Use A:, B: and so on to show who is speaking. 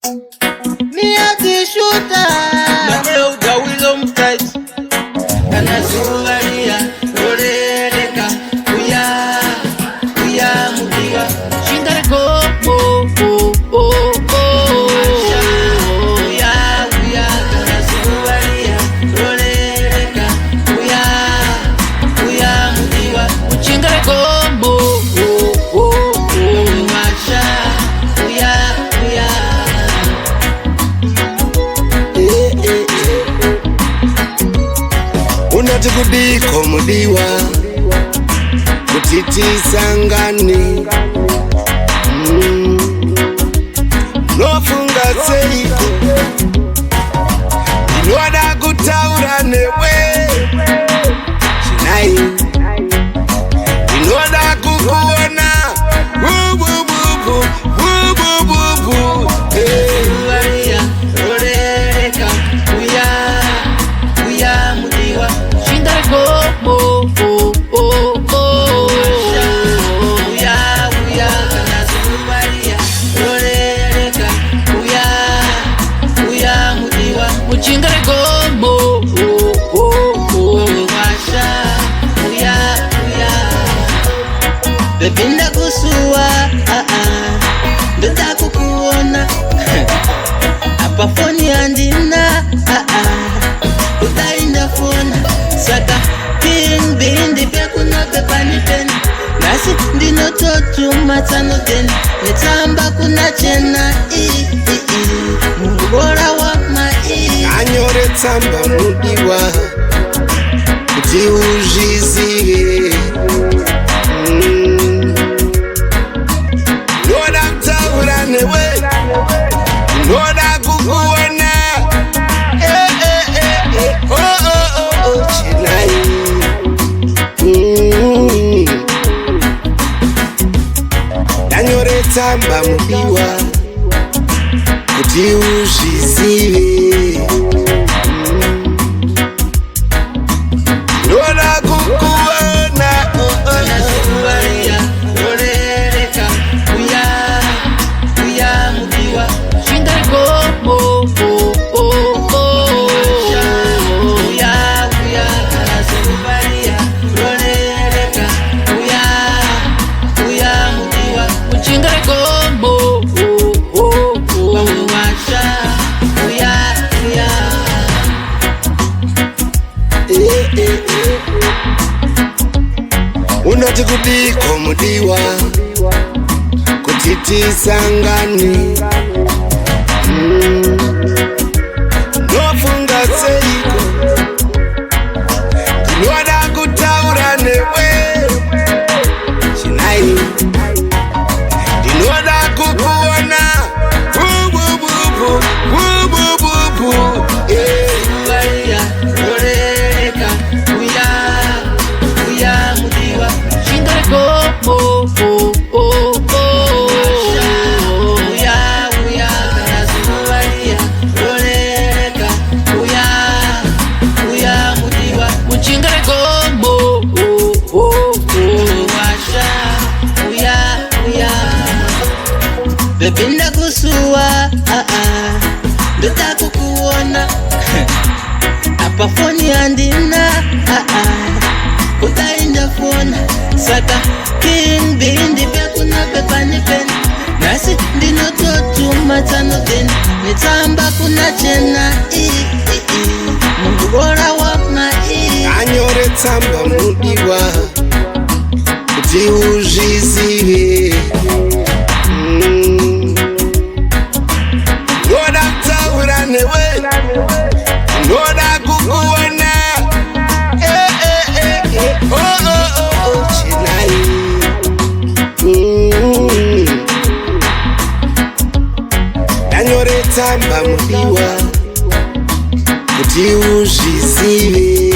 A: Me at the shooter. Mateo da Willem tight. Kana Suvaria, Rodeka, Uya Mudiwa. Shindare go, Uya, kana Suvaria, Rodeka, Uya Mudiwa. Shindare go, Masha, Uya.
B: Unati kudiko mudiwa kutitisa ngani nofunga seiko inwada kutaura newe chinai inwada kukuona bubububu
A: Suvaria, Rodeka, Uya Mudiwa. Shindare go, Uya, kana Suvaria, Rodeka, Uya Mudiwa. Shindare go, Masha, Uya. Bebinda kusua, ndota kukuona. Apa foni andina, utainda fona. Saka ping bindi pia kuna pepani peni. Nasi ndino totu matano teni. Netamba kuna chena Mungora wa mai.
B: anyore tsamba mudiwa kuti uzvizive ndoda kutaura newe ndoda kukuona chinai ndanyore tsamba mudiwa kuti uzvizive ndoda kukuona
A: Kana Suvaria, Rodeka, Uya Mudiwa. Shindare go, Uya, kana Suvaria, Rodeka, Uya Mudiwa. Shindare go, Masha, Uya.
B: unati kudiko mudiwa kutitisa ngani nofunga seiko ndinoda kutaura newe chinai ndinoda kukuona bubububu
A: Suvaria, Rodeka, Uya Mudiwa. Shindare go, Uya, kana Suvaria, Rodeka, Uya Mudiwa. Shindare go, Masha, Uya. Bebinda kusua, ndota kukuona. Apa foni andina, utainda fona. Saka king bindi pia kuna pepani peni. Nasi ndino totu matano teni. Netamba kuna chena Mungora wa mai.
B: anyore tsamba mudiwa kuti uzvizive ndoda kutaura newe ndoda kukuona chinai ndanyore tsamba mudiwa kuti uzvizive